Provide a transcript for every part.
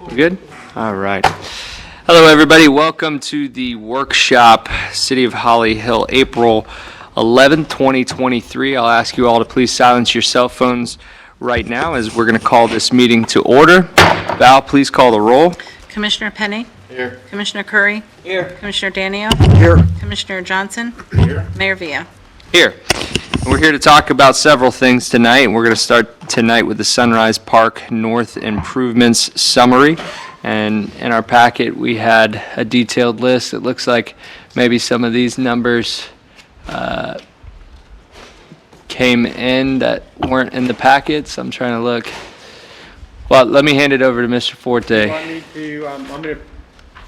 Good? All right. Hello, everybody. Welcome to the workshop, City of Holly Hill, April 11th, 2023. I'll ask you all to please silence your cell phones right now as we're going to call this meeting to order. Val, please call the roll. Commissioner Penny? Here. Commissioner Curry? Here. Commissioner Danio? Here. Commissioner Johnson? Here. Mayor Villa? Here. We're here to talk about several things tonight. We're going to start tonight with the Sunrise Park North Improvements Summary. And in our packet, we had a detailed list. It looks like maybe some of these numbers came in that weren't in the packets. I'm trying to look. Well, let me hand it over to Mr. Forte. You want me to, I'm going to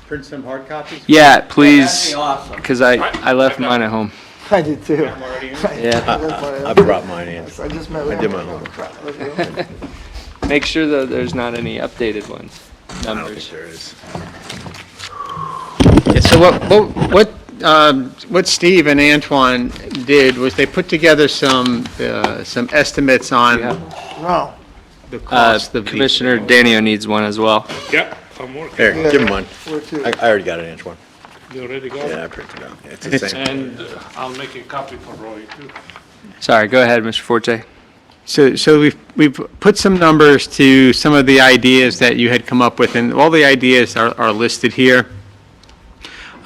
print some hard copies? Yeah, please, Awesome. because I left mine at home. I did too. I'm already in. Yeah. I brought mine in. I just met with I did him. my homework. Make sure that there's not any updated ones, I don't numbers. think there is. Yeah, so what Steve and Antoine did was they put together some estimates on Yeah. No. the cost of these. Commissioner Danio needs one as well. Yep, I'm working. Here, give him one. Where to? I already got it, Antoine. You already got Yeah, I it? printed it out. It's the same. And I'll make a copy for Roy too. Sorry, go ahead, Mr. Forte. So we've put some numbers to some of the ideas that you had come up with, and all the ideas are listed here.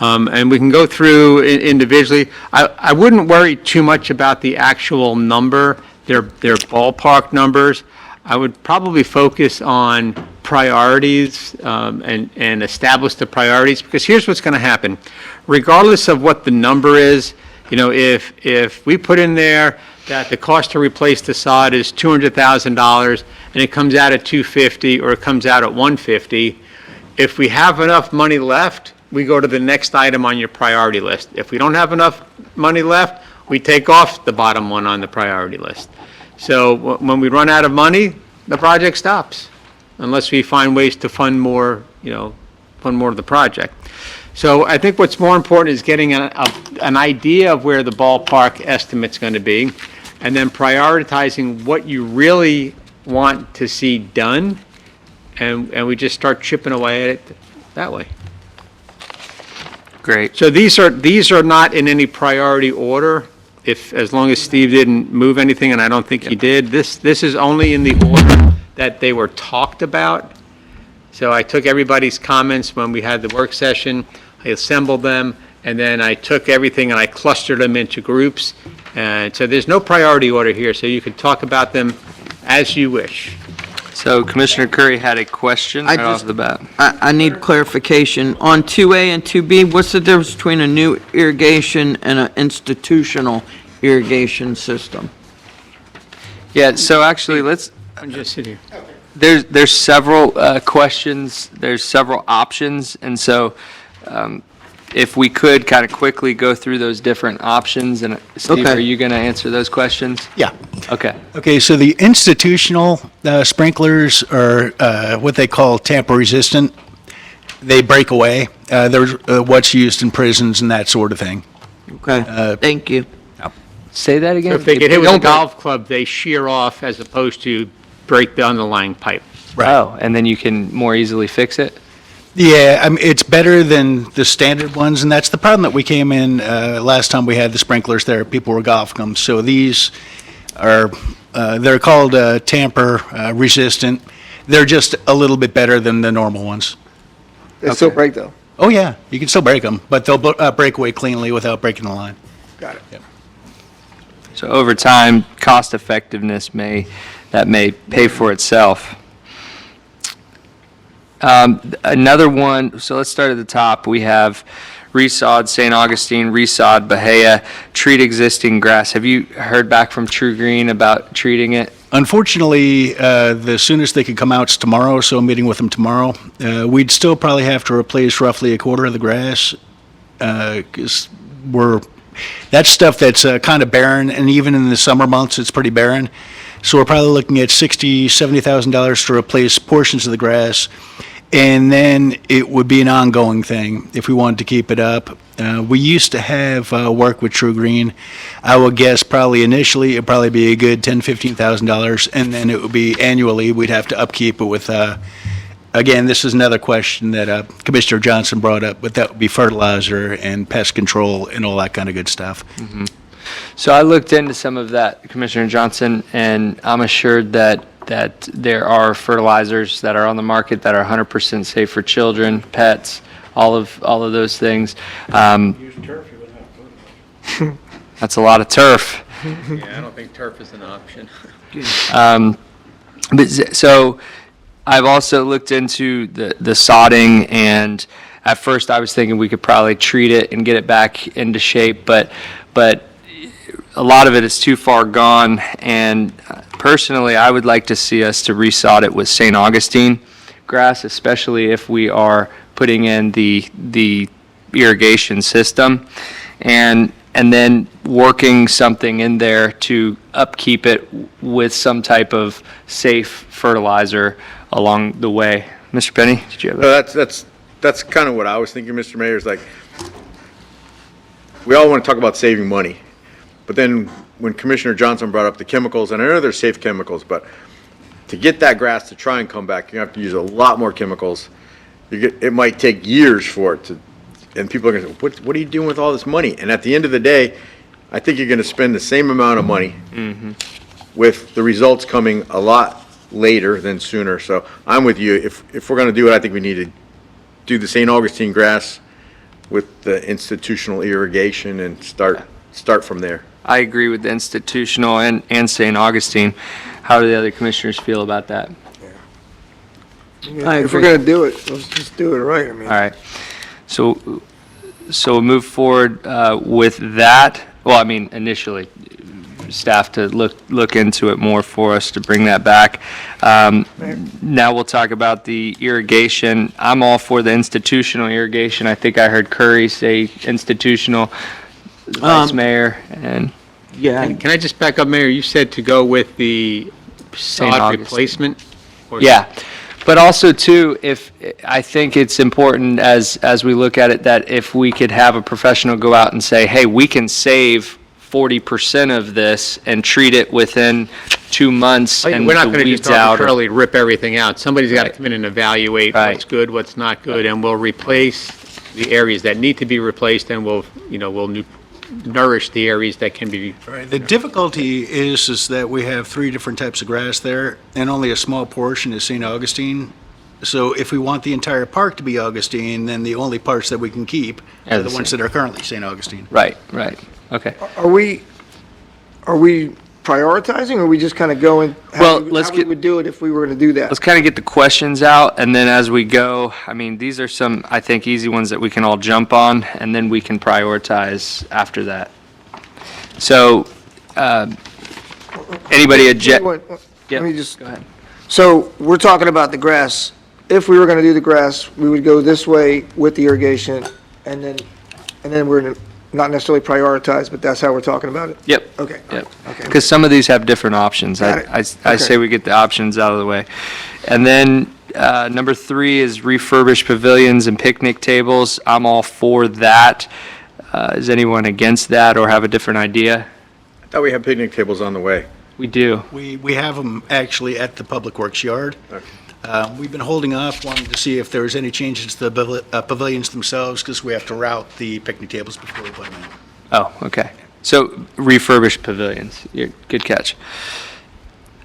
And we can go through individually. I wouldn't worry too much about the actual number, their ballpark numbers. I would probably focus on priorities and establish the priorities, because here's what's going to happen. Regardless of what the number is, you know, if we put in there that the cost to replace the sod is $200,000 and it comes out at $250 or it comes out at $150, if we have enough money left, we go to the next item on your priority list. If we don't have enough money left, we take off the bottom one on the priority list. So when we run out of money, the project stops, unless we find ways to fund more, fund more of the project. So I think what's more important is getting an idea of where the ballpark estimate's going to be, and then prioritizing what you really want to see done, and we just start chipping away at it that way. Great. So these are not in any priority order, as long as Steve didn't move anything, and I don't think he did. This is only in the order that they were talked about. So I took everybody's comments when we had the work session, I assembled them, and then I took everything and I clustered them into groups. And so there's no priority order here, so you can talk about them as you wish. So Commissioner Curry had a question right off the bat. I need clarification. On 2A and 2B, what's the difference between a new irrigation and an institutional irrigation system? Yeah, so actually, I'm just sitting here. there's several questions, there's several options, and so if we could kind of quickly go through those different options, and Steve, Okay. are you going to answer those questions? Yeah. Okay. Okay, so the institutional sprinklers are what they call tamper resistant. They break away. They're what's used in prisons and that sort of thing. Okay, thank you. Say that again? So if they get hit with a Don't break- golf club, they shear off as opposed to break the underlying pipe. Right. Oh, and then you can more easily fix it? Yeah, I mean, it's better than the standard ones, and that's the problem that we came in last time we had the sprinklers there. People were golfing them. So these are, they're called tamper resistant. They're just a little bit better than the normal ones. They still break though. Oh, yeah, you can still break them, but they'll break away cleanly without breaking the line. Got it. So over time, cost effectiveness may pay for itself. Another one, so let's start at the top. We have resod St. Augustine, resod Bahia, treat existing grass. Have you heard back from True Green about treating it? Unfortunately, the soonest they could come out is tomorrow, so I'm meeting with them tomorrow. We'd still probably have to replace roughly a quarter of the grass, because that's stuff that's kind of barren, and even in the summer months, it's pretty barren. So we're probably looking at $60,000, $70,000 to replace portions of the grass, and then it would be an ongoing thing if we wanted to keep it up. We used to have work with True Green. I would guess probably initially it'd probably be a good $10,000, $15,000, and then it would be annually we'd have to upkeep it with again, this is another question that Commissioner Johnson brought up, but that would be fertilizer and pest control and all that kind of good stuff. So I looked into some of that, Commissioner Johnson, and I'm assured that there are fertilizers that are on the market that are 100% safe for children, pets, all of those things. That's a lot of turf. Yeah, I don't think turf is an option. So I've also looked into the sodding, and at first I was thinking we could probably treat it and get it back into shape, but a lot of it is too far gone, and personally I would like to see us to resod it with St. Augustine grass, especially if we are putting in the irrigation system, and then working something in there to upkeep it with some type of safe fertilizer along the way. Mr. Penny, did you have That's kind of what I was thinking, Mr. Mayor, is like, we all want to talk about saving money, but then when Commissioner Johnson brought up the chemicals, and I know they're safe chemicals, but to get that grass to try and come back, you have to use a lot more chemicals. It might take years for it to, and people are going to say, what are you doing with all this money? And at the end of the day, I think you're going to spend the same amount of money with the results coming a lot later than sooner. So I'm with you. If we're going to do it, I think we need to do the St. Augustine grass with the institutional irrigation and start from there. I agree with the institutional and St. Augustine. How do the other commissioners feel about that? I If we're agree. gonna do it, let's just do it right. I mean, All right. So we'll move forward with that. Well, I mean, initially, staff to look into it more for us to bring that back. Now we'll talk about the irrigation. I'm all for the institutional irrigation. I think I heard Curry say institutional, Vice Mayor, and Yeah, Can I just back up, Mayor? You said to go with the St. sod Augustine. replacement? Or- yeah. But also too, if, I think it's important as we look at it, that if we could have a professional go out and say, hey, we can save 40% of this and treat it within 2 months and We're not the going to just weeds out. arbitrarily rip everything out. Somebody's got to Right. come in and evaluate Right. what's good, what's not good, and we'll replace the areas that need to be replaced, and we'll nourish the areas that can be. Right. The difficulty is that we have 3 different types of grass there, and only a small portion is St. Augustine. So if we want the entire park to be Augustine, then the only parts that we can keep Are are the the ones same. that are currently St. Augustine. Right. Okay. Are we prioritizing, or are we just kind of going? Well, let's how we get- would do it if we were going to do that? Let's kind of get the questions out, and then as we go, I mean, these are some, I think, easy ones that we can all jump on, and then we can prioritize after that. So, anybody Wait, Yep, Let me just, go ahead. so we're talking about the grass. If we were going to do the grass, we would go this way with the irrigation, and then we're gonna not necessarily prioritize, but that's how we're talking about it? Yep. Okay. Yep. Okay. Because some of these have different options. Got it. I Okay. say we get the options out of the way. And then, number 3 is refurbished pavilions and picnic tables. I'm all for that. Is anyone against that or have a different idea? I thought we had picnic tables on the way. We do. We have them actually at the Public Works Yard. Okay. We've been holding off, wanting to see if there was any changes to the pavilions themselves, because we have to route the picnic tables before we put them in. Oh, okay. So refurbished pavilions. Good catch.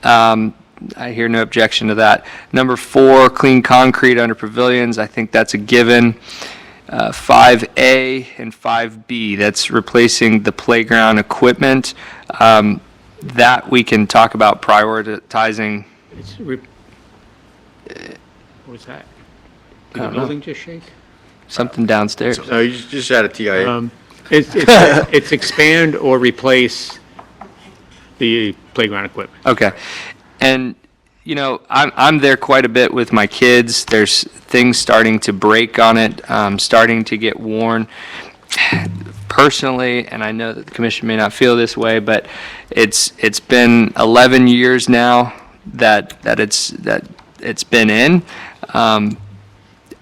I hear no objection to that. Number 4, clean concrete under pavilions. I think that's a given. 5A and 5B, that's replacing the playground equipment. That we can talk about prioritizing. What's that? I Did the don't know. building just shake? Something downstairs. No, you just had a TIA. It's expand or replace the playground equipment. Okay. And, I'm there quite a bit with my kids. There's things starting to break on it, starting to get worn. Personally, and I know that the commission may not feel this way, but it's been 11 years now that it's been in.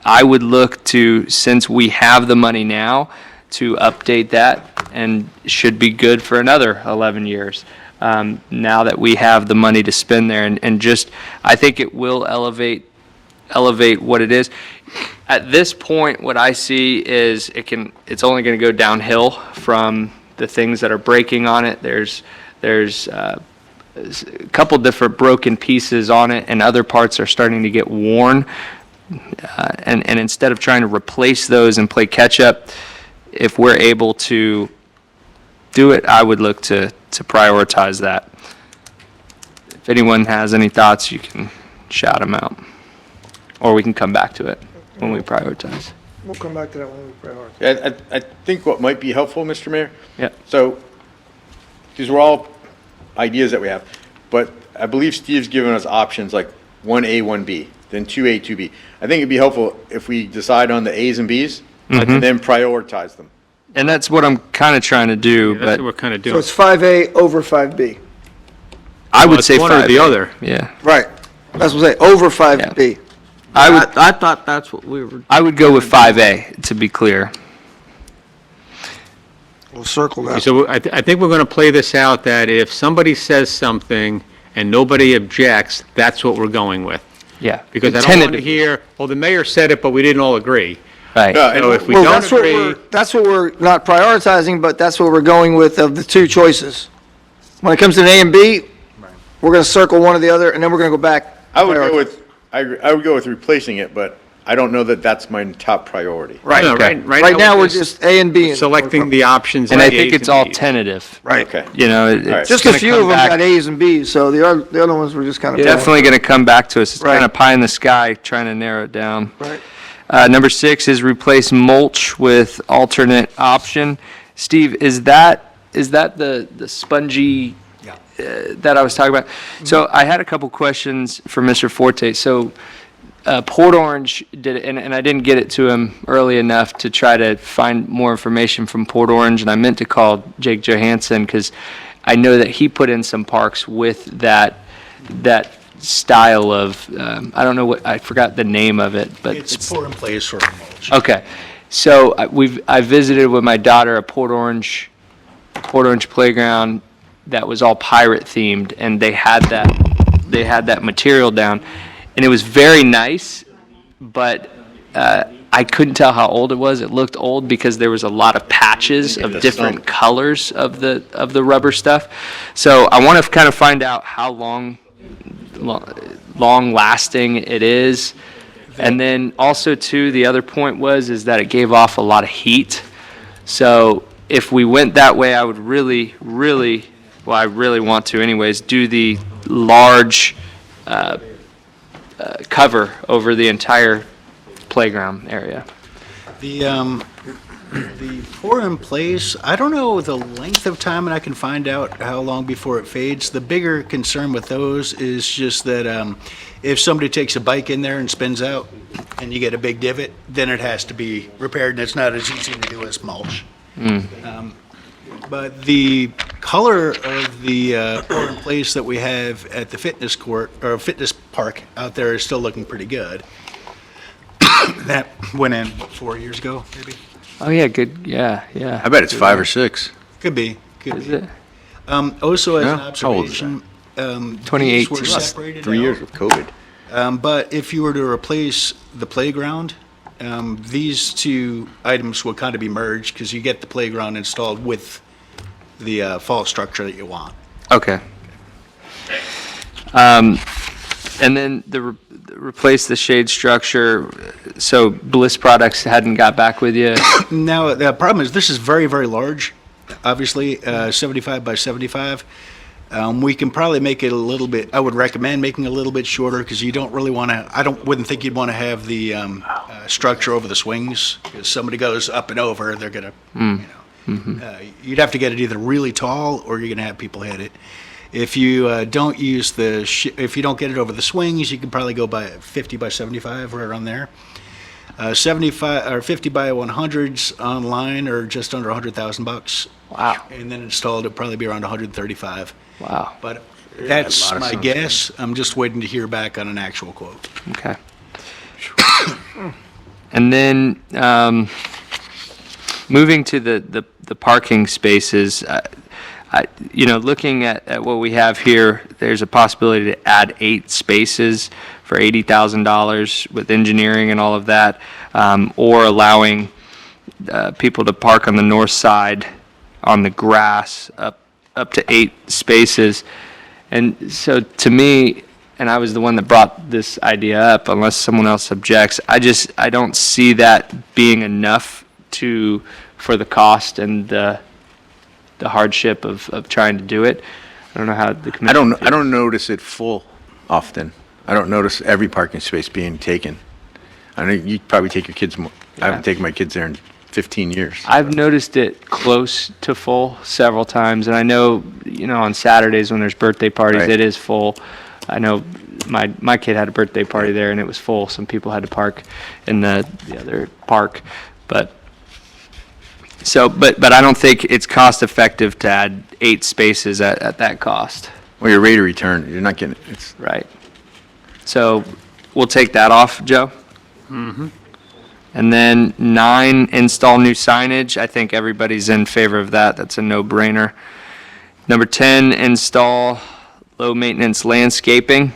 I would look to, since we have the money now, to update that, and should be good for another 11 years. Now that we have the money to spend there, and just, I think it will elevate elevate what it is. At this point, what I see is it's only going to go downhill from the things that are breaking on it. There's a couple different broken pieces on it, and other parts are starting to get worn. And instead of trying to replace those and play catch up, if we're able to do it, I would look to prioritize that. If anyone has any thoughts, you can shout them out, or we can come back to it when we prioritize. We'll come back to that when we prioritize. Yeah, I think what might be helpful, Mr. Mayor. Yeah. So, these were all ideas that we have, but I believe Steve's given us options like 1A, 1B, then 2A, 2B. I think it'd be helpful if we decide on the A's and B's and then prioritize them. And that's what I'm kind of trying to do, That's but what we're kind of So doing. it's 5A over 5B. I Well, would it's say one or the 5A. other. Yeah. Right. That's what I'm saying, over 5B. I thought that's what we were. I would go with 5A, to be clear. We'll circle that. So I think we're going to play this out, that if somebody says something and nobody objects, that's what we're going with. Yeah. Because I don't want to Tentative. hear, well, the mayor said it, but we didn't all agree. Right. So if we Well, don't that's what agree, that's what we're not prioritizing, but that's what we're going with of the two choices. When it comes to an A and B, we're going to circle one or the other, and then we're going to go back. I would go with, I would go with replacing it, but I don't know that that's my top priority. Right. No, Okay. Right now, we're just A and B. selecting the options. And I the think A's it's and all B's. tentative. Right. Okay. You know, right. it's Just a gonna few come of them back- got A's and B's, so the other ones were just kind of. Definitely going to come back to us. It's Right. kind of pie in the sky, trying to narrow it down. Right. Number 6 is replace mulch with alternate option. Steve, is that the spongy that I was talking about? So I had a couple questions for Mr. Forte. So Port Orange did it, and I didn't get it to him early enough to try to find more information from Port Orange, and I meant to call Jake Johansson because I know that he put in some parks with that style of, I don't know what, I forgot the name of it, but It's pour in place for mulch. okay. So I visited with my daughter a Port Orange playground that was all pirate themed, and they had that material down, and it was very nice, but I couldn't tell how old it was. It looked old because there was a lot of patches of different colors of the rubber stuff. So I want to kind of find out how long lasting it is. And then also too, the other point is that it gave off a lot of heat. So if we went that way, I would really want to anyways, do the large cover over the entire playground area. The pour in place, I don't know the length of time, and I can find out how long before it fades. The bigger concern with those is just that if somebody takes a bike in there and spins out and you get a big divot, then it has to be repaired, and it's not as easy to do as mulch. But the color of the pour in place that we have at the fitness court, or fitness park out there is still looking pretty good. That went in, 4 years ago, maybe? Oh yeah, good. Yeah. I bet it's 5 or 6. Could be, could Is be. it? Also, as an Yeah, how old is observation, 2018. these were separated 3 years out. with COVID. But if you were to replace the playground, these two items will kind of be merged because you get the playground installed with the fall structure that you want. Okay. And then replace the shade structure. So Bliss Products hadn't got back with you. Now, the problem is this is very, very large, obviously, 75 by 75. We can probably make it a little bit, I would recommend making it a little bit shorter because you don't really want to, wouldn't think you'd want to have the structure over the swings. If somebody goes up and over, they're going to, you'd have to get it either really tall or you're going to have people hit it. If you don't use if you don't get it over the swings, you can probably go by 50 by 75, right around there. 75 or 50 by 100s online are just under $100,000. Wow. And then installed, it'd probably be around 135. Wow. But that's lot of my sound. guess. I'm just waiting to hear back on an actual quote. Okay. And then moving to the parking spaces, looking at what we have here, there's a possibility to add 8 spaces for $80,000 with engineering and all of that, or allowing people to park on the north side on the grass up to 8 spaces. And so to me, and I was the one that brought this idea up, unless someone else objects, I don't see that being enough for the cost and the hardship of trying to do it. I don't know how the committee. I don't notice it full often. I don't notice every parking space being taken. I know you probably take your kids more. I haven't taken my kids there in 15 years. I've noticed it close to full several times, and I know, on Saturdays when there's birthday parties, Right. it is full. I know my kid had a birthday party there, and it was full. Some people had to park in the other park, but I don't think it's cost effective to add 8 spaces at that cost. Well, your rate of return, you're not getting, it's, Right. So we'll take that off, Joe? Mm-hmm. And then 9, install new signage. I think everybody's in favor of that. That's a no-brainer. Number 10, install low-maintenance landscaping.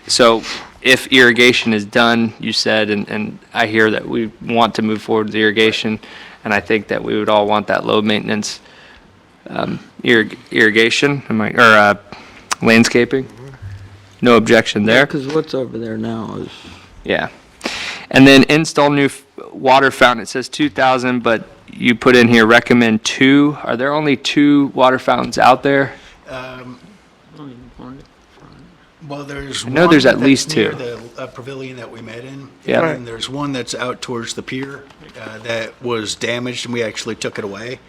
So if irrigation is done, you said, and I hear that we want to move forward with irrigation, and I think that we would all want that low-maintenance irrigation, landscaping. No objection there. Because what's over there now is, Yeah. And then install new water fountain. It says 2,000, but you put in here recommend 2. Are there only 2 water fountains out there? Well, there's I know there's at least near 2. the pavilion that we met in. Yep. And there's one that's out towards the pier that was damaged, and we actually took it away.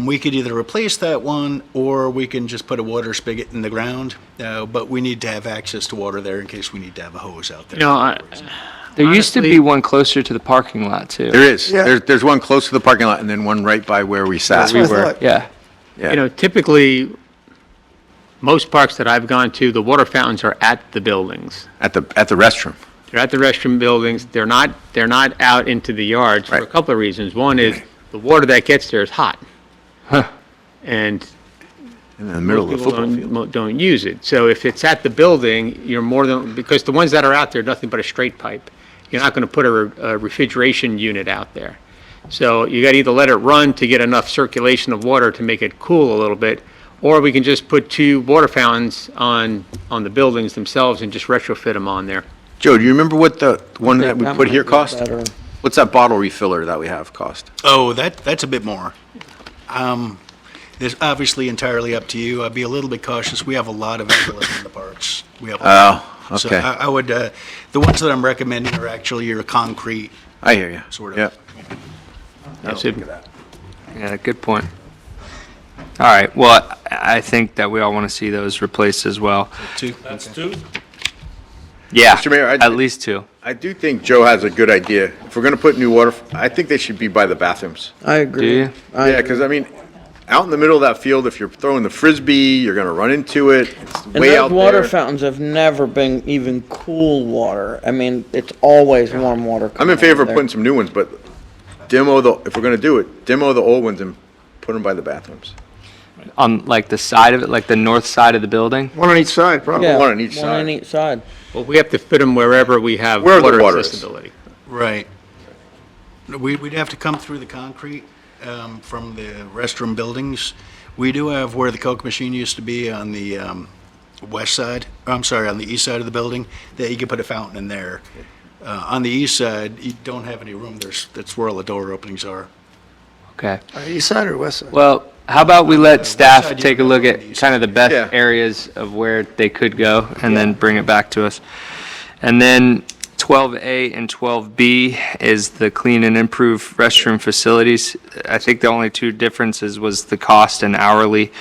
We could either replace that one, or we can just put a water spigot in the ground, but we need to have access to water there in case we need to have a hose out there. There used to Honestly- be one closer to the parking lot, too. there is. Yeah. There's one close to the parking lot and then one right by where we sat. That's what I thought. Yeah. Yeah. Typically, most parks that I've gone to, the water fountains are at the buildings. At the restroom. They're at the restroom buildings. They're not out into the yards for a Right. couple of reasons. One is the water that gets there is hot. And In the middle of the people football field. don't use it. So if it's at the building, you're more than, because the ones that are out there are nothing but a straight pipe. You're not going to put a refrigeration unit out there. So you got to either let it run to get enough circulation of water to make it cool a little bit, or we can just put 2 water fountains on the buildings themselves and just retrofit them on there. Joe, do you remember what the one that we that put might here be cost? better. What's that bottle refiller that we have cost? Oh, that's a bit more. It's obviously entirely up to you. I'd be a little bit cautious. We have a lot of vandalism in the parks. We have a lot. Oh, So okay. I would, the ones that I'm recommending are actually your concrete, I hear you. sort of. Yeah. That's it. Yeah, good point. All right, well, I think that we all want to see those replaced as well. too. That's 2. Yeah, Mr. Mayor, at least 2. I do think Joe has a good idea. If we're gonna put new water, I think they should be by the bathrooms. I agree. Do you? Yeah, because I mean, out in the middle of that field, if you're throwing the frisbee, you're gonna run into it. It's And way those out water there. fountains have never been even cool water. I mean, it's always warm water. I'm in coming favor out of there. putting some new ones, but if we're gonna do it, demo the old ones and put them by the bathrooms. On like the side of it, like the north side of the building? One on each side, probably. Yeah, one on each One on side. each side. Well, we have to fit them wherever we have Where the water water is. accessibility. Right. We'd have to come through the concrete from the restroom buildings. We do have where the Coke machine used to be on the west side, on the east side of the building, that you could put a fountain in there. On the east side, you don't have any room. That's where all the door openings are. Okay. East side or west side? Well, how about we let staff side you take a have look on at the east kind of the best Yeah. areas of where they could go and then bring it back to us. And then 12A and 12B is the clean and improve restroom facilities. I think the only 2 differences was the cost and hourly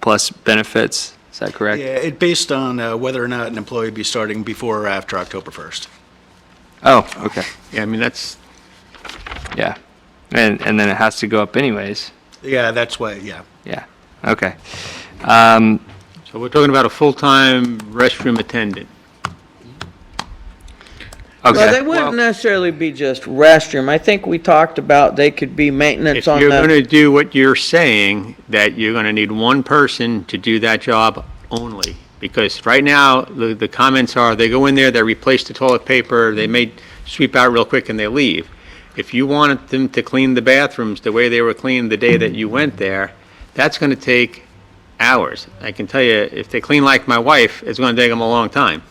plus benefits. Is that correct? Yeah, it based on whether or not an employee be starting before or after October 1st. Oh, okay. Yeah, I mean, that's, Yeah. And then it has to go up anyways. Yeah, that's why, yeah. Yeah. Okay. so we're talking about a full-time restroom attendant. Okay. Well, they wouldn't necessarily be just restroom. I think we talked about they could be maintenance If on you're going the, to do what you're saying, that you're going to need one person to do that job only, Because right now, the comments are, they go in there, they replace the toilet paper, they may sweep out real quick and they leave. If you wanted them to clean the bathrooms the way they were cleaned the day that you went there, that's going to take hours. I can tell you, if they clean like my wife, it's going to take them a long time.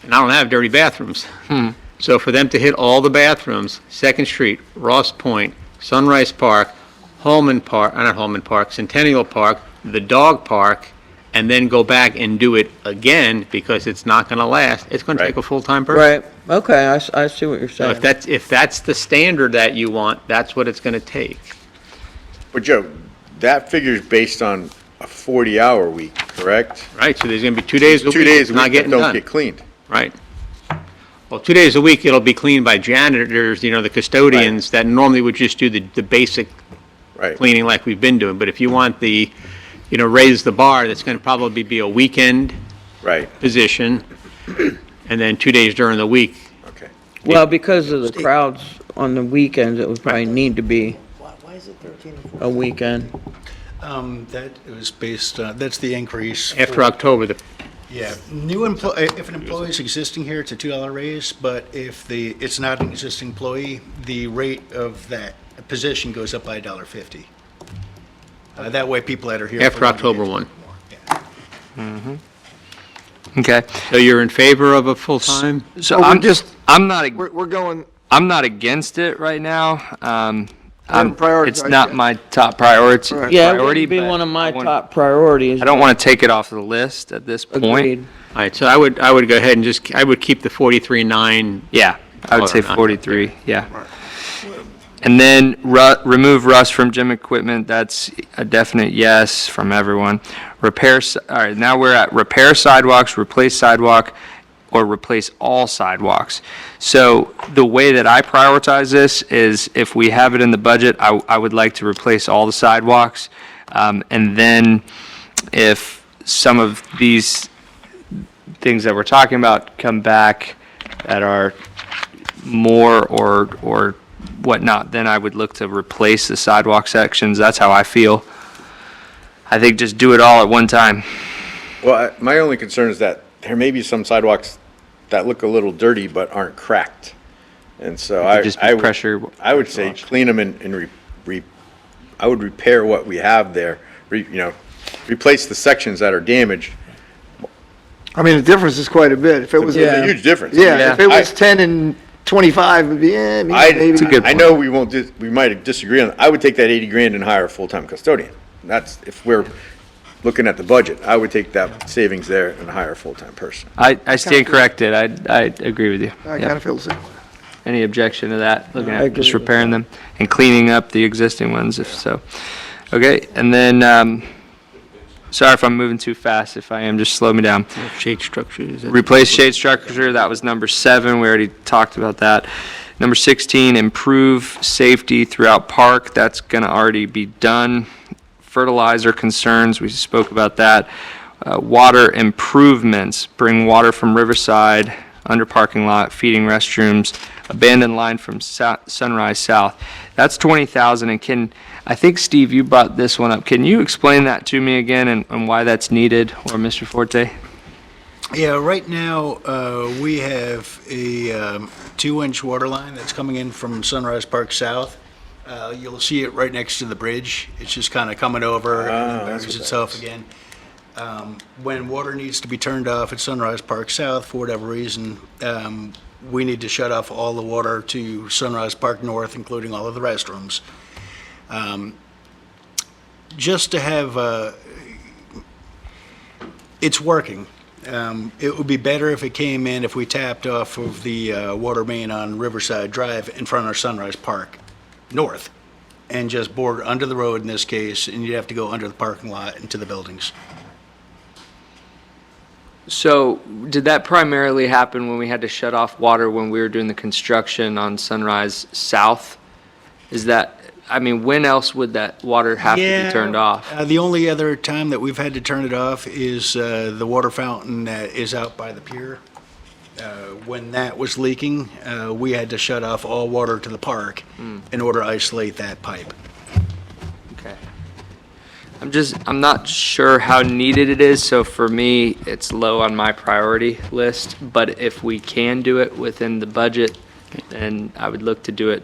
And I don't have dirty bathrooms. So for them to hit all the bathrooms, Second Street, Ross Point, Sunrise Park, Centennial Park, the dog park, and then go back and do it again because it's not going to last, it's going to take a full-time person. Right, okay, I see what you're So saying. if that's the standard that you want, that's what it's going to take. But Joe, that figure's based on a 40-hour week, correct? Right, so there's going to be 2 days a week 2 days it's a not week that getting don't done. get cleaned. Right. Well, 2 days a week, it'll be cleaned by janitors, the custodians that normally would just do the basic Right. cleaning like we've been doing. But if you want the, raise the bar, that's going to probably be a weekend Right, position, and then 2 days during the week. okay. Well, because of the crowds on the weekends, it would probably need to be a weekend. That was based, that's the increase. After October, Yeah, if an employee is existing here, it's a $2 raise, but if it's not an existing employee, the rate of that position goes up by $1.50. That way, people that are here. after for longer October get 1. more. Okay. So you're in favor of a full-time? So Well, I'm not, We're going, I'm not against it right now. haven't prioritized It's not yet. my top priority. Right. Yeah, it priority, would be but one of my I want- top priorities. I don't want to take it off the list at this point. Agreed. All right, so I would go ahead and I would keep the 43.9. Yeah, I would Oh, say not- 43, yeah. And then remove rust from gym equipment, that's a definite yes from everyone. All right, now we're at repair sidewalks, replace sidewalk, or replace all sidewalks. So the way that I prioritize this is if we have it in the budget, I would like to replace all the sidewalks. And then if some of these things that we're talking about come back that are more or whatnot, then I would look to replace the sidewalk sections. That's how I feel. I think just do it all at one time. Well, my only concern is that there may be some sidewalks that look a little dirty but aren't cracked. And so could just be I would- pressure I would say clean them and I would repair what we have there, replace the sections that are damaged. I mean, the difference is quite a bit. If it was, It's yeah, a huge difference. if it was 10 and 25, it'd be, maybe. a good I point. know we might disagree on, I would take that 80 grand and hire a full-time custodian. That's, if we're looking at the budget, I would take that savings there and hire a full-time person. I stand corrected. I agree with you. I Yep. kind of feel the same. Any objection to that? Looking I at agree just with repairing them and cleaning up the existing ones if so. Okay, and then, sorry if I'm moving too fast. If I am, just slow me down. Shade structures. Replace shade structure, that was number 7, we already talked about that. Number 16, improve safety throughout park, that's gonna already be done. Fertilizer concerns, we spoke about that. Water improvements, bring water from Riverside, under parking lot, feeding restrooms, abandoned line from Sunrise South. That's 20,000, and I think, Steve, you brought this one up. Can you explain that to me again and why that's needed, or Mr. Forte? Yeah, right now, we have a 2-inch water line that's coming in from Sunrise Park South. You'll see it right next to the bridge. It's just kind of coming over and then that's buries what that itself is. again. When water needs to be turned off at Sunrise Park South, for whatever reason, we need to shut off all the water to Sunrise Park North, including all of the restrooms. Just to have, it's working. It would be better if it came in if we tapped off of the water main on Riverside Drive in front of Sunrise Park North and just bored under the road in this case, and you'd have to go under the parking lot into the buildings. So, did that primarily happen when we had to shut off water when we were doing the construction on Sunrise South? Is that, when else would that water have to be turned off? The only other time that we've had to turn it off is the water fountain that is out by the pier. When that was leaking, we had to shut off all water to the park in order to isolate that pipe. Okay. I'm not sure how needed it is, so for me, it's low on my priority list. But if we can do it within the budget, then I would look to do it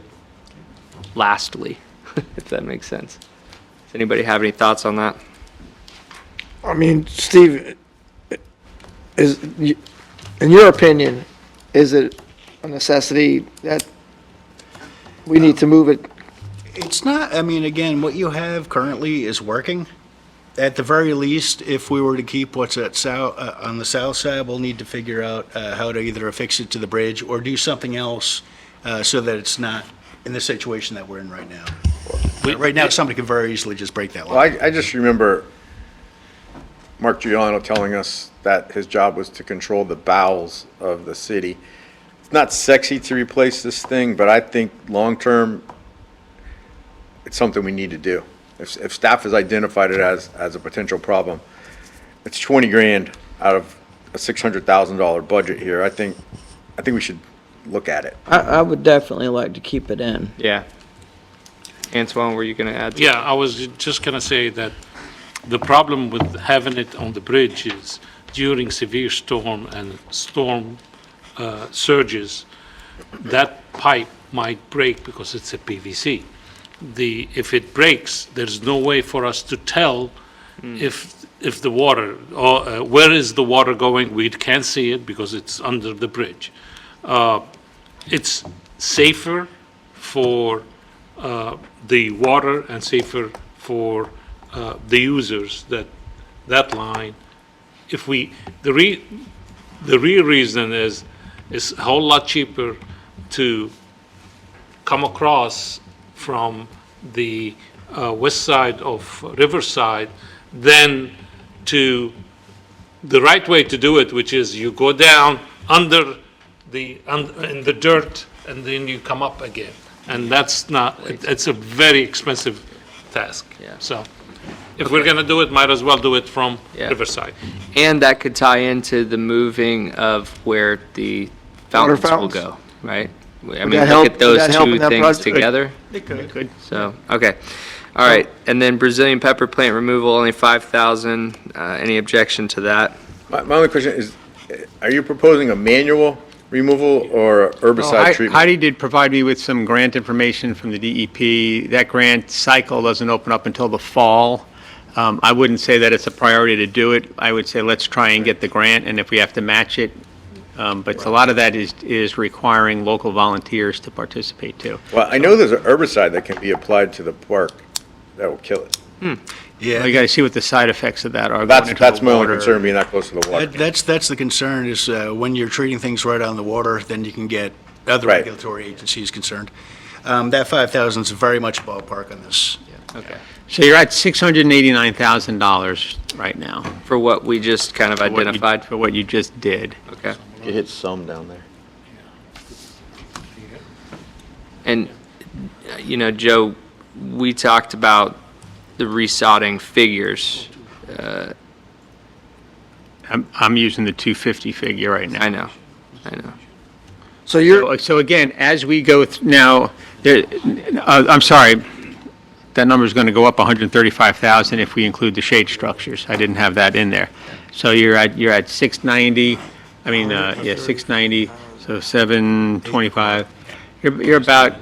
lastly, if that makes sense. Does anybody have any thoughts on that? I mean, Steve, in your opinion, is it a necessity that we need to move it? It's not, I mean, again, what you have currently is working. At the very least, if we were to keep what's at on the south side, we'll need to figure out how to either affix it to the bridge or do something else so that it's not in the situation that we're in right now. Right now, somebody could very easily just break that Well, line. I just remember Mark Giuliano telling us that his job was to control the bowels of the city. It's not sexy to replace this thing, but I think long-term, it's something we need to do. If staff has identified it as a potential problem, it's 20 grand out of a $600,000 budget here. I think we should look at it. I would definitely like to keep it in. Yeah. Antoine, were you going to add? Yeah, I was just gonna say that the problem with having it on the bridge is during severe storm and storm surges, that pipe might break because it's a PVC. If it breaks, there's no way for us to tell if the water, or where is the water going? We can't see it because it's under the bridge. It's safer for the water and safer for the users that line. If we, the real reason is a whole lot cheaper to come across from the west side of Riverside than to the right way to do it, which is you go down under in the dirt and then you come up again. And that's not, it's a very expensive task. Yeah. So if we're gonna do it, might as well do it from Yeah. Riverside. And that could tie into the moving of where the fountains will fountains? go, right? I mean, that look help- at those would that help in two that things project? together. It could. So, okay. All right. And then Brazilian pepper plant removal, only 5,000. Any objection to that? My only question is, are you proposing a manual removal or a herbicide treatment? Heidi did provide me with some grant information from the DEP. That grant cycle doesn't open up until the fall. I wouldn't say that it's a priority to do it. I would say let's try and get the grant, and if we have to match it. But a lot of that is requiring local volunteers to participate too. Well, I know there's an herbicide that can be applied to the park that will kill it. Well, you got to see what the side effects of that are. going That's into the my only water. concern, being that close to the water. That's the concern is when you're treating things right on the water, then you can get other Right. regulatory agencies concerned. That 5,000 is very much ballpark on this. Okay. So you're at $689,000 right now. For what we just kind of for what you- identified? For what you just did. Okay. You hit some down there. And, Joe, we talked about the resodding figures. I'm using the 250 figure right now. I know. So you're, So again, as we go now, I'm sorry, that number's going to go up 135,000 if we include the shade structures. I didn't have that in there. So you're at 690, 690, so 725. You're about,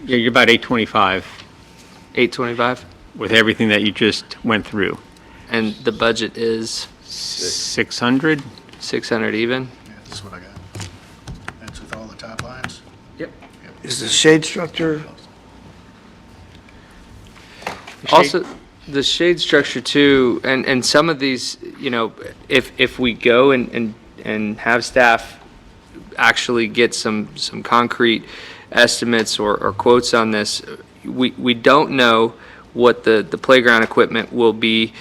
you're about 825 825? with everything that you just went through. And the budget is 600? 600 even? Yeah, that's what I got. That's with all the top lines? is the shade structure, Also, the shade structure too, and some of these, if we go and have staff actually get some concrete estimates or quotes on this, we don't know what the playground equipment will be,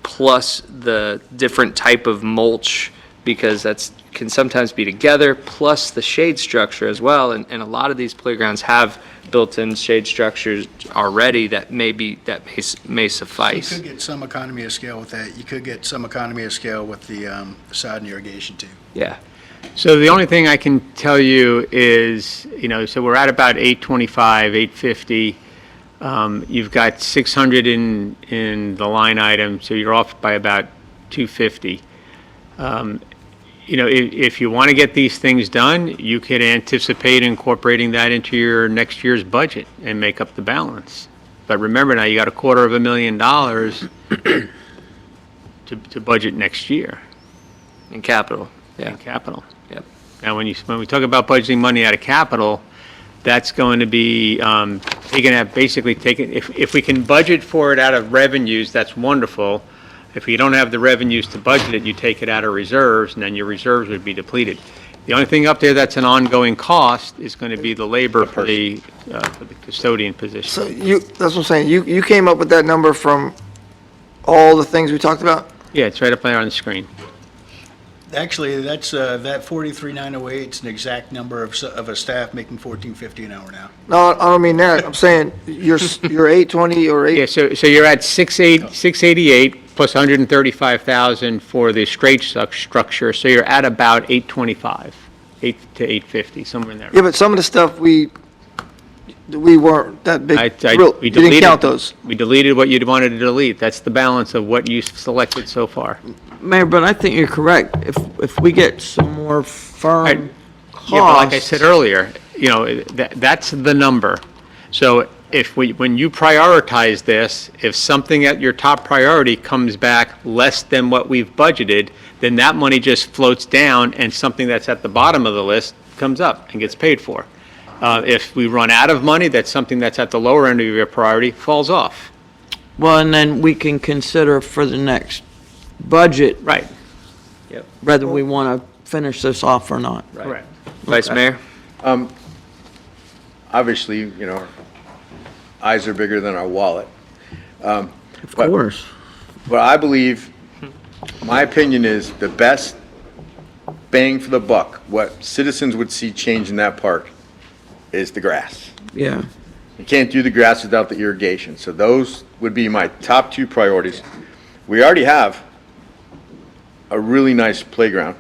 plus the different type of mulch, because that's can sometimes be together, plus the shade structure as well. And a lot of these playgrounds have built-in shade structures already that may suffice. You could get some economy of scale with that. You could get some economy of scale with the sod and irrigation too. Yeah. So the only thing I can tell you is, so we're at about 825, 850. You've got 600 in the line item, so you're off by about 250. You know, if you want to get these things done, you could anticipate incorporating that into your next year's budget and make up the balance. But remember now, you got $250,000 to budget next year In capital, yeah. in capital. Yep. Now, when we talk about budgeting money out of capital, that's going to be, you're going to have basically taken, if we can budget for it out of revenues, that's wonderful. If you don't have the revenues to budget it, you take it out of reserves, and then your reserves would be depleted. The only thing up there that's an ongoing cost is going to be the labor for the custodian position. So that's what I'm saying, you came up with that number from all the things we talked about? Yeah, it's right up there on the screen. Actually, that's, that 43,908 is an exact number of a staff making $14.50 an hour now. No, I don't mean that, I'm saying you're 820 or Yeah, 8, so you're at 688 plus 135,000 for the straight structure, so you're at about 825, 8 to 850, somewhere in there. yeah, but some of the stuff we weren't that big, We you didn't count those. We deleted what you'd wanted to delete. That's the balance of what you selected so far. Mayor, but I think you're correct. If we get some more firm costs. Yeah, but like I said earlier, you know, that's the number. So when you prioritize this, if something at your top priority comes back less than what we've budgeted, then that money just floats down and something that's at the bottom of the list comes up and gets paid for. If we run out of money, that's something that's at the lower end of your priority falls off. Well, and then we can consider for the next budget Right. whether we want to finish this off or not. Correct. Vice Mayor? Obviously, you know, eyes are bigger than our wallet. Of course. But I believe, my opinion is the best bang for the buck, what citizens would see change in that park is the grass. Yeah. You can't do the grass without the irrigation, so those would be my top two priorities. We already have a really nice playground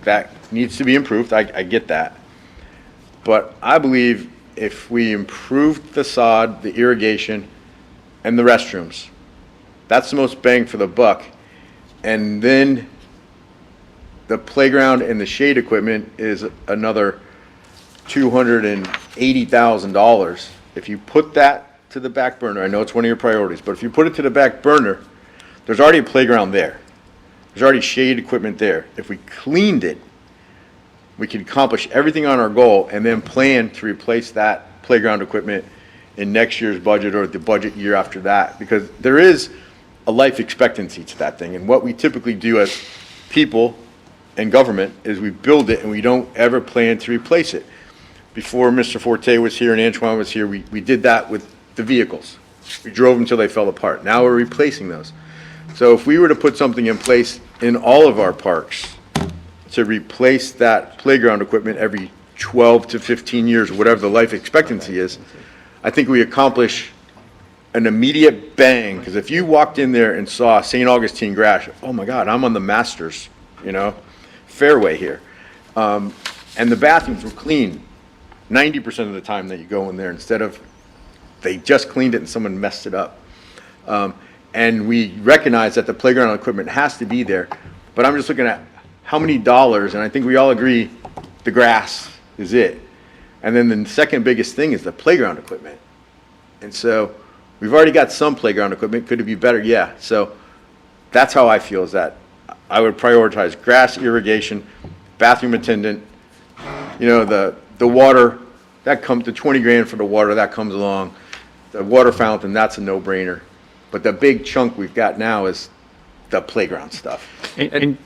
that needs to be improved, I get that. But I believe if we improve the sod, the irrigation, and the restrooms, that's the most bang for the buck. And then the playground and the shade equipment is another $280,000. If you put that to the back burner, I know it's one of your priorities, but if you put it to the back burner, there's already a playground there. There's already shade equipment there. If we cleaned it, we could accomplish everything on our goal and then plan to replace that playground equipment in next year's budget or the budget year after that, because there is a life expectancy to that thing. And what we typically do as people and government is we build it and we don't ever plan to replace it. Before Mr. Forte was here and Antoine was here, we did that with the vehicles. We drove them until they fell apart. Now we're replacing those. So if we were to put something in place in all of our parks to replace that playground equipment every 12 to 15 years, whatever the life expectancy is, I think we accomplish an immediate bang. Because if you walked in there and saw St. Augustine grass, oh my God, I'm on the Masters, you know, fairway here. And the bathrooms were clean 90% of the time that you go in there, instead of they just cleaned it and someone messed it up. And we recognize that the playground equipment has to be there, but I'm just looking at how many dollars, and I think we all agree the grass is it. And then the second biggest thing is the playground equipment. And so we've already got some playground equipment. Could it be better? Yeah. So that's how I feel, is that I would prioritize grass, irrigation, bathroom attendant, you know, the water, that comes, the 20 grand for the water, that comes along. The water fountain, that's a no-brainer. But the big chunk we've got now is the playground stuff. And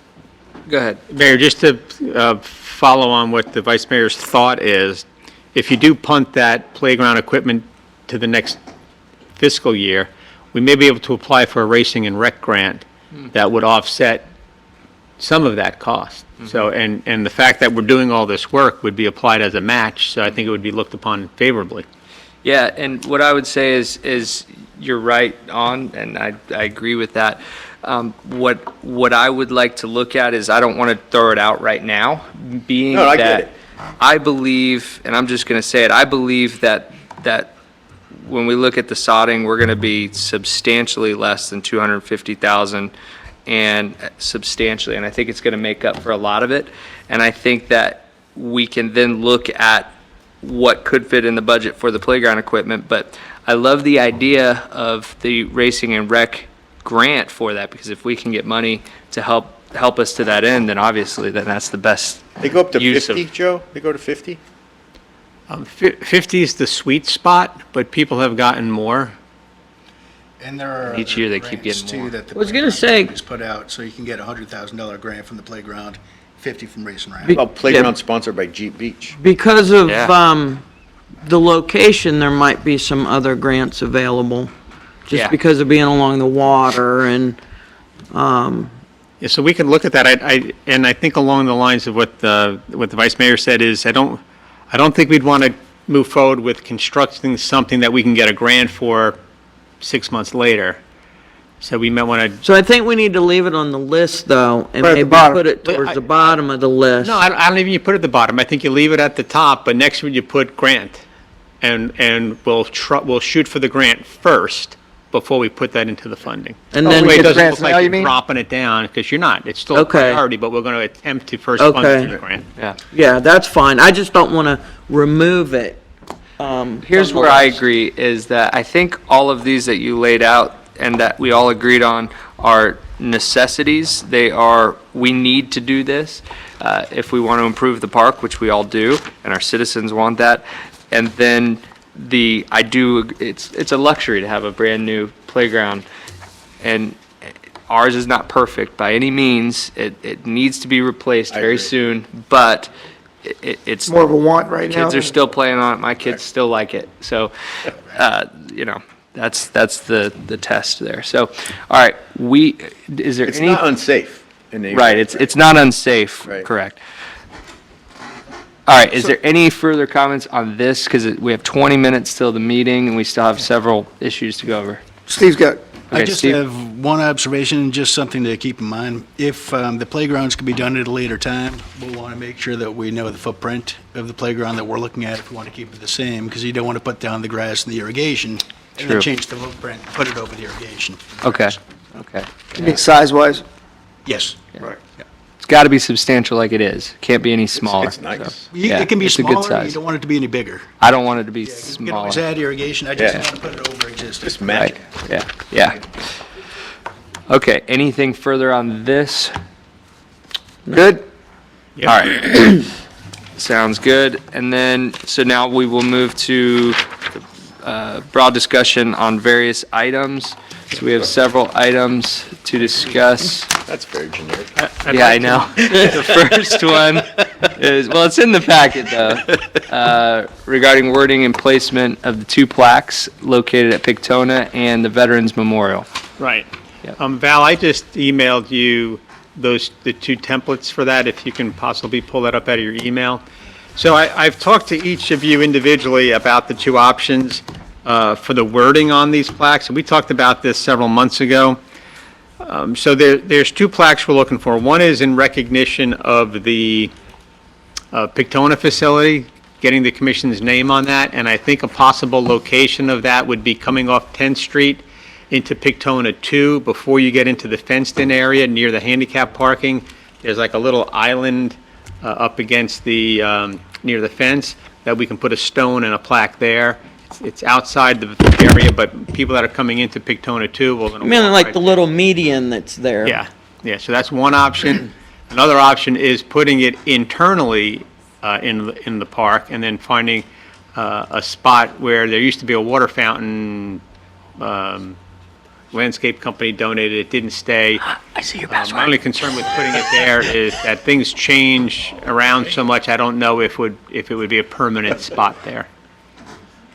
Go ahead. Mayor, just to follow on what the Vice Mayor's thought is, if you do punt that playground equipment to the next fiscal year, we may be able to apply for a racing and rec grant that would offset some of that cost. So, and the fact that we're doing all this work would be applied as a match, so I think it would be looked upon favorably. Yeah, and what I would say is you're right on, and I agree with that. What I would like to look at is, I don't want to throw it out right now, being No, I get that it. I believe, and I'm just going to say it, I believe that when we look at the sodding, we're gonna be substantially less than 250,000 and substantially, and I think it's gonna make up for a lot of it. And I think that we can then look at what could fit in the budget for the playground equipment. But I love the idea of the racing and rec grant for that, because if we can get money to help us to that end, then obviously then that's the best. They go up to use of- 50, Joe? They go to 50? 50 is the sweet spot, but people have gotten more. And there are Each other year they keep grants, getting more. too, that the I was gonna playground say- companies put out, so you can get a $100,000 grant from the playground, 50 from Race and Rec. Oh, Well, playground sponsored by Jeep Beach. Because of, Yeah. the location, there might be some other grants available. Yeah. Just because of being along the water and, Yeah, so we can look at that. And I think along the lines of what the vice mayor said is, I don't think we'd want to move forward with constructing something that we can get a grant for 6 months later. So we might want to, so I think we need to leave it on the list, though, and Right at the maybe bottom. put it towards the bottom of the list. no, I don't even you put it at the bottom. I think you leave it at the top, but next one you put grant. And we'll shoot for the grant first before we put that into the funding. And Oh, then, That way we it get doesn't grants look now, like you you're mean? dropping it down, because you're not. It's still a Okay. priority, but we're going to attempt to first fund Okay. the grant. Yeah. yeah, that's fine. I just don't want to remove it. Here's from the where I list. agree, is that I think all of these that you laid out and that we all agreed on are necessities. We need to do this if we want to improve the park, which we all do, and our citizens want that. And then it's a luxury to have a brand-new playground, and ours is not perfect by any means. It needs to be replaced I very agree. soon, but it's More of a want right now. kids are still playing on it. My kids still like it. So, that's the test there. So, all right, is there It's any? not unsafe in any Right, way, it's not unsafe, Right. correct. All right, is there any further comments on this? Because we have 20 minutes till the meeting, and we still have several issues to go over. Steve's got, I Okay, just Steve? have one observation, just something to keep in mind. If the playgrounds can be done at a later time, we'll want to make sure that we know the footprint of the playground that we're looking at if we want to keep it the same, because you don't want to put down the grass and the irrigation and True. then change the footprint, put it over the irrigation. Okay, okay. you mean size-wise? Yes. Right. It's got to be substantial like it is. Can't be any smaller. It's nice. Yeah, It can be it's a good smaller, you size. don't want it to be any bigger. I don't want it to be You can always smaller. add irrigation, I just Yeah. want to put it over existing. Just magic. Right, yeah. Okay, anything further on this? Good? All right. Sounds good. And then, so now we will move to broad discussion on various items. So we have several items to discuss. That's very generic. Yeah, I know. The first one is, well, it's in the packet, though, regarding wording and placement of the 2 plaques located at Pictona and the Veterans Memorial. Right. Yep. Val, I just emailed you the 2 templates for that, if you can possibly pull that up out of your email. So I've talked to each of you individually about the 2 options for the wording on these plaques, and we talked about this several months ago. So there's 2 plaques we're looking for. One is in recognition of the Pictona facility, getting the commission's name on that, and I think a possible location of that would be coming off 10th Street into Pictona 2, before you get into the fenced-in area near the handicap parking. There's like a little island up against the, near the fence, that we can put a stone and a plaque there. It's outside the area, but people that are coming into Pictona 2 will. I mean, like the little median that's there. Yeah, so that's one option. Another option is putting it internally in the park, and then finding a spot where there used to be a water fountain. Landscape company donated, it didn't stay. I see your My only concern with putting it there is that things change around so much, I don't know if it would be a permanent spot there.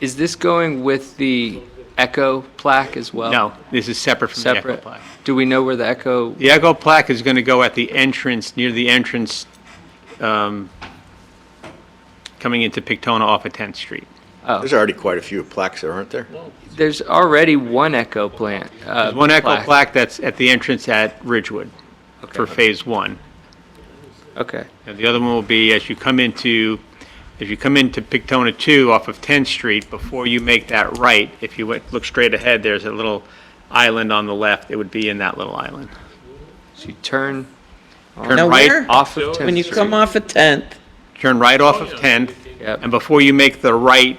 Is this going with the Echo plaque as well? No, this is separate from the Echo Separate? plaque. Do we know where the Echo, The Echo plaque is going to go at the entrance, near the entrance, coming into Pictona off of 10th Street. There's already quite a few plaques there, aren't there? there's already one Echo plant. There's one Echo plaque that's at the entrance at Ridgewood for Phase 1. Okay, And the other one will be as you come into if you come into Pictona 2 off of 10th Street, before you make that right, if you look straight ahead, there's a little island on the left. It would be in that little island. So you turn Now right where? off of 10th When you Street. come off of 10th, Turn right off of 10th, Yep. and before you make the right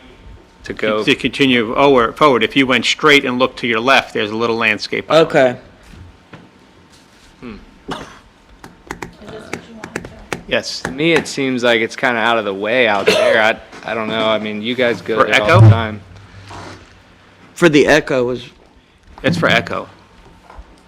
To go. to continue forward, if you went straight and looked to your left, there's a little landscape island. okay. Yes. To me, it seems like it's kind of out of the way out there. I don't know. I mean, you guys go For there all Echo? the time. For the Echo is, That's for Echo.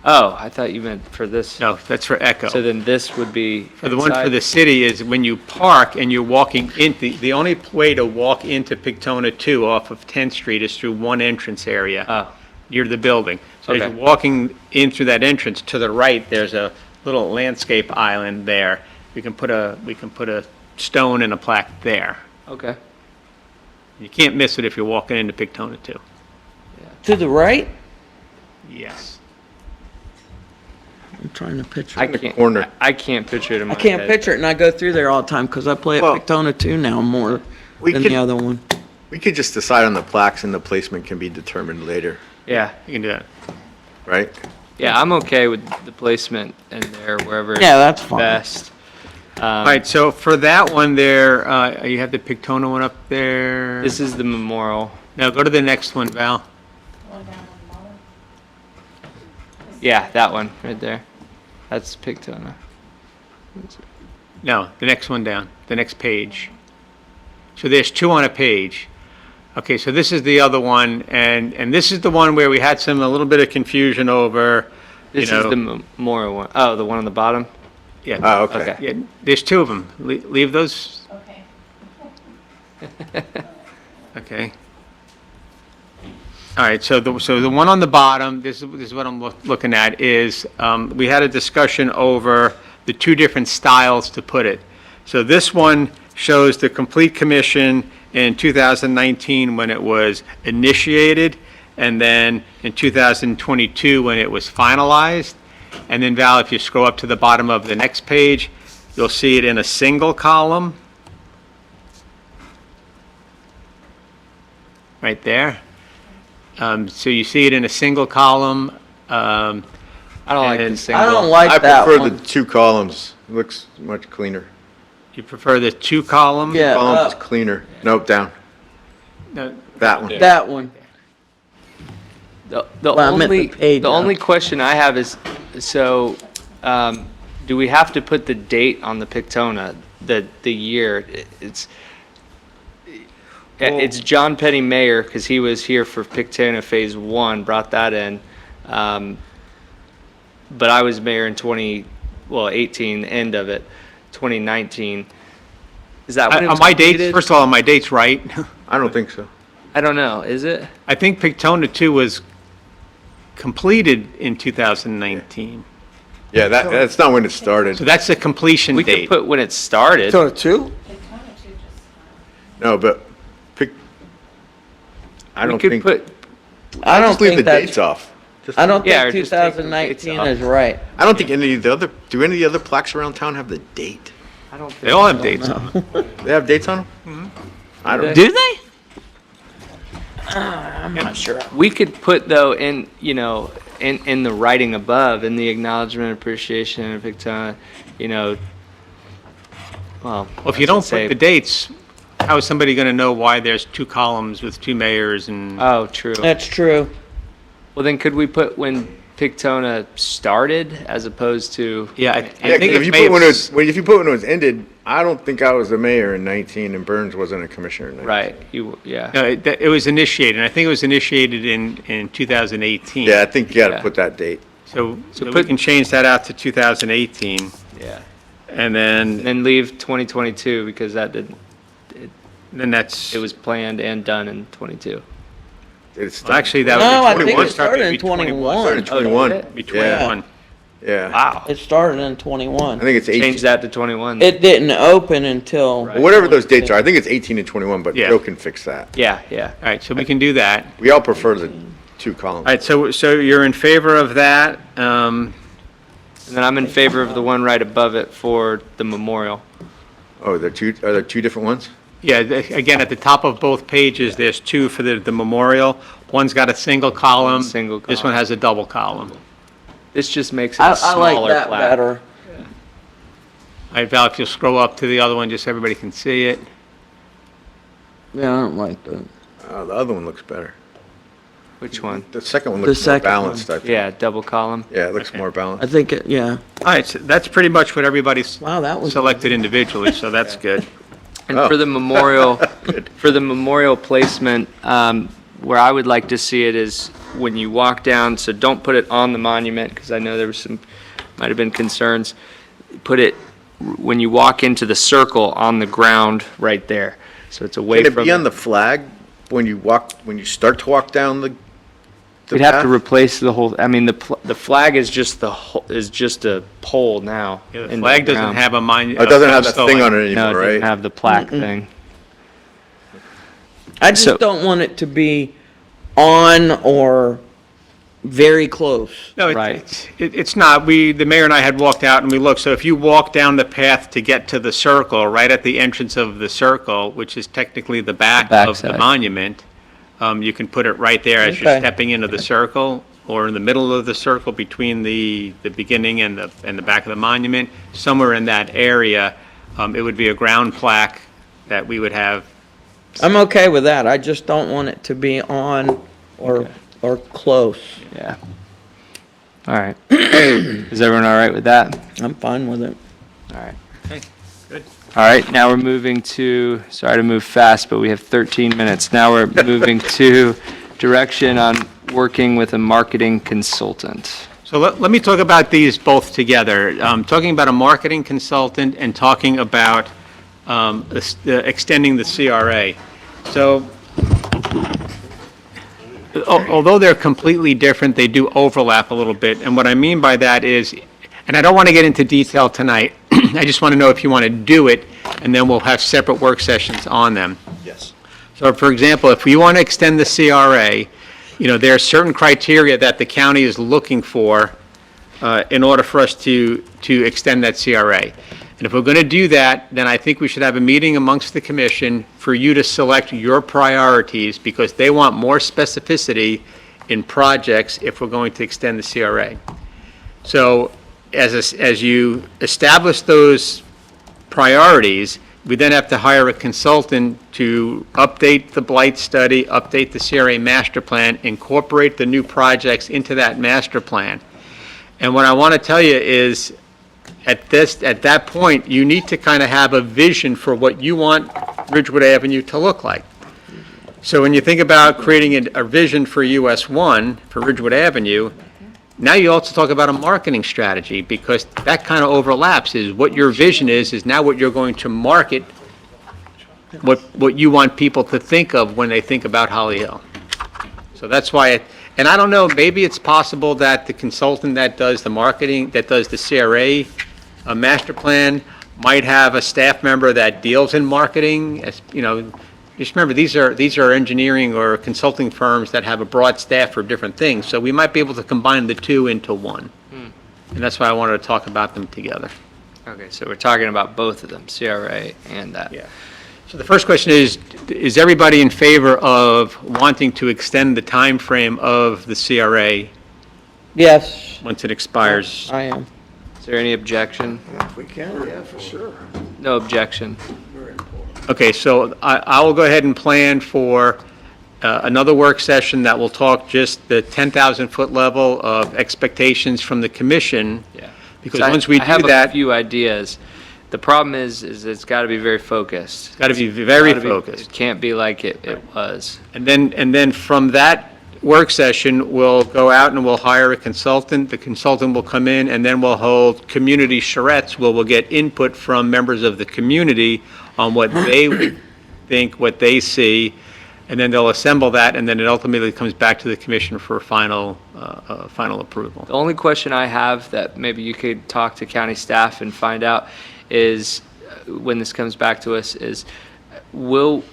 Oh, I thought you meant for this. No, that's for Echo. So then this would be The one for inside? the city is when you park and you're walking into, the only way to walk into Pictona 2 off of 10th Street is through one entrance area Oh, near the building. So as Okay. you're walking in through that entrance, to the right, there's a little landscape island there. We can put a stone and a plaque there. okay. You can't miss it if you're walking into Pictona 2. to the right? Yes. I'm trying to picture I it. can't. corner. I can't picture it in my I can't head. picture it, and I go through there all the time, because I play at Well, Pictona 2 now more we than could- the other one. We could just decide on the plaques and the placement can be determined later, Yeah, You can do that. right? yeah. I'm okay with the placement in there wherever it's Yeah, that's fine. best. All right, so for that one there, you have the Pictona one up there. This is the memorial. No, go to the next one, Val. Yeah, that one right there. That's Pictona. No, the next one down, the next page. So there's two on a page. Okay, so this is the other one, and this is the one where we had a little bit of confusion over, you This know. is the memorial one. Oh, the one on the bottom. Yeah, Oh, okay. Okay. yeah, there's two of them. Leave those. Okay. All right, so the one on the bottom, this is what I'm looking at, is, we had a discussion over the two different styles to put it. So this one shows the complete commission in 2019 when it was initiated, and then in 2022 when it was finalized. And then Val, if you scroll up to the bottom of the next page, you'll see it in a single column. Right there. So you see it in a single column. I don't like the And- single. I don't like that I prefer one. the two columns. It looks much cleaner. You prefer the two column? Yeah, Columns is cleaner. Nope, down. No, That one. that one. The Well, I meant the only page the up. only question I have is, so, do we have to put the date on the Pictona, the year? It's John Penny Mayor, because he was here for Pictona Phase 1, brought that in. But I was mayor in 18, the end of it, 2019. Is that when it was On my dates, completed? first of all, on my dates, right? I don't think so. I don't know, is it? I think Pictona 2 was completed in 2019. Yeah, that's not when it started. So that's the completion We could date. put when it started. Pictona 2? No, but I We don't could think. put, I don't Just leave the think that's, dates off. I don't Yeah, think or just take the dates 2019 off. is right. I don't think any of the other, do any of the other plaques around town have the date? I don't think. They all have dates on them. They have dates on them? I don't. Do they? I'm not sure. We could put though in, in the writing above, in the acknowledgement, appreciation, and Pictona, well. Well, if you don't say- put the dates, how is somebody going to know why there's two columns with two mayors and? Oh, true. That's true. Well, then could we put when Pictona started as opposed to? Yeah, I Yeah, 'cause think if it you may put have when it was, if you put when it was ended, I don't think I was the mayor in 19 and Burns wasn't a commissioner in 19. Right, yeah. No, it was initiated, and I think it was initiated in 2018. Yeah, I think you gotta Yeah. put that date. So we put- can change that out to 2018, Yeah. and then And leave 2022 because that's, it was planned and done in 22. It's well, actually, that No, I would be think 21. it started in Started 21. in 21. Oh, did it? Be Yeah. 21. Yeah. Wow. It started in I 21. think it's 18. Change that to 21. It didn't open until. Right. Whatever those dates are, I think it's 18 and 21, but Yeah. Joe can fix that. Yeah, yeah. All right, so we can do that. We all prefer the two columns. All right, so you're in favor of that? And then I'm in favor of the one right above it for the memorial. Oh, are there two different ones? Yeah, again, at the top of both pages, there's two for the memorial. One's got a single column. Single This column. one has a double column. This just makes it a I smaller like that plaque. better. All right, Val, if you'll scroll up to the other one, just so everybody can see it. Yeah, I don't like that. The other one looks better. Which one? The second one The looks more second balanced, I think. Yeah, double column. Yeah, it looks Okay. more I balanced. think, yeah. All right, so that's pretty much what everybody's Wow, that was. selected individually, so that's good. And Oh. for the memorial placement, where I would like to see it is when you walk down, so don't put it on the monument, because I know there was might have been concerns. Put it when you walk into the circle on the ground right there. So it's away Can it from. be on the flag when you start to walk down the We'd have to path? replace the whole, I mean, the flag is just is just a pole now. Yeah, the in flag doesn't ground. have a monument. Oh, it doesn't have that thing on it No, anymore, it doesn't right? have the plaque thing. I just So- don't want it to be on or very close. No, Right. it's not. The mayor and I had walked out and we looked, so if you walk down the path to get to the circle, right at the entrance of the circle, which is technically the back of the backside. monument, you can put it right there as you're Okay. stepping into the circle, or in the middle of the circle between the beginning and the back of the monument, somewhere in that area, it would be a ground plaque that we would have. I'm okay with that. I just don't want it to be on or close. Yeah. All right. Is everyone all right with that? I'm fine with it. All right. Okay, good. All right, now we're moving to, sorry to move fast, but we have 13 minutes. Now we're moving to direction on working with a marketing consultant. So let me talk about these both together. Talking about a marketing consultant and talking about extending the CRA. So although they're completely different, they do overlap a little bit. And what I mean by that is, and I don't want to get into detail tonight, I just want to know if you want to do it, and then we'll have separate work sessions on them. Yes. So for example, if we want to extend the CRA, there are certain criteria that the county is looking for in order for us to extend that CRA. And if we're going to do that, then I think we should have a meeting amongst the commission for you to select your priorities, because they want more specificity in projects if we're going to extend the CRA. So as you establish those priorities, we then have to hire a consultant to update the blight study, update the CRA master plan, incorporate the new projects into that master plan. And what I want to tell you is, at that point, you need to kind of have a vision for what you want Ridgewood Avenue to look like. So when you think about creating a vision for US 1, for Ridgewood Avenue, now you also talk about a marketing strategy, because that kind of overlaps. Is what your vision is now what you're going to market, what you want people to think of when they think about Holly Hill. So that's why, and I don't know, maybe it's possible that the consultant that does the marketing, that does the CRA master plan, might have a staff member that deals in marketing. Just remember, these are engineering or consulting firms that have a broad staff for different things, so we might be able to combine the two into one. And that's why I wanted to talk about them together. Okay, so we're talking about both of them, CRA and that. Yeah. So the first question is everybody in favor of wanting to extend the time frame of the CRA Yes, once it expires? I am. Is there any objection? If we can, yeah, for sure. No objection. Okay, so I will go ahead and plan for another work session that will talk just the 10,000-foot level of expectations from the commission. Yeah. Because So once we I have do a that, few ideas. The problem is it's got to be very focused. it's got to be very Gotta be- focused. It can't be like it was. And then from that work session, we'll go out and we'll hire a consultant. The consultant will come in, and then we'll hold community charrettes where we'll get input from members of the community on what they think, what they see, and then they'll assemble that, and then it ultimately comes back to the commission for final approval. The only question I have that maybe you could talk to county staff and find out is, when this comes back to us, is will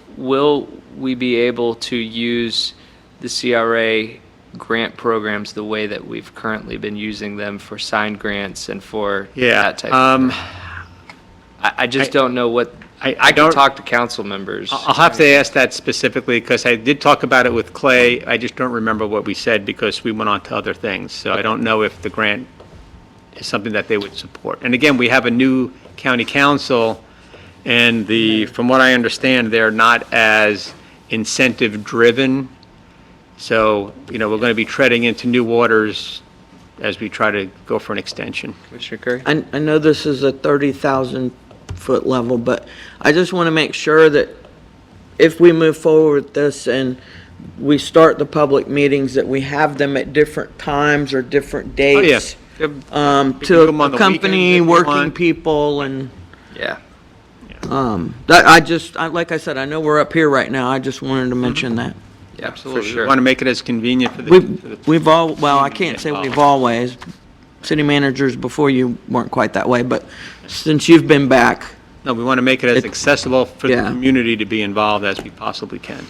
we be able to use the CRA grant programs the way that we've currently been using them for signed grants and for Yeah, that type of thing? I just don't know what, I can don't- talk to council members. I'll have to ask that specifically, because I did talk about it with Clay. I just don't remember what we said because we went on to other things. So I don't know if the grant is something that they would support. And again, we have a new county council, and from what I understand, they're not as incentive-driven. So, we're going to be treading into new waters as we try to go for an extension. Commissioner Curry? I know this is a 30,000-foot level, but I just want to make sure that if we move forward with this and we start the public meetings, that we have them at different times or different Oh, yeah. dates. We can do To them on the accompany weekends if you working want. people and, Yeah. like I said, I know we're up here right now. I just wanted to mention that. Yeah, Absolutely. for We sure. want to make it as convenient for the. We've I can't say we've always, city managers before you weren't quite that way, but since you've been back, No, we want to make it as accessible for the Yeah. community to be involved as we possibly can.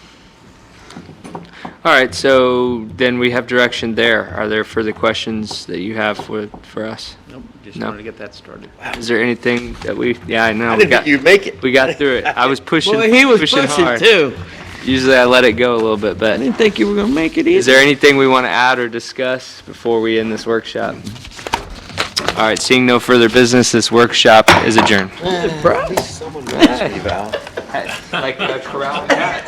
All right, so then we have direction there. Are there further questions that you have for us? Nope, just No. wanted to get that started. Is there anything that yeah, I know. I we didn't think got- you'd make it. We got through it. I was pushing. boy, he was pushing hard. too. Usually I let it go a little bit, I but didn't think you were gonna make it is either. there anything we want to add or discuss before we end this workshop? All right, seeing no further business, this workshop is adjourned. Someone asked me, Val. Like a corral cat.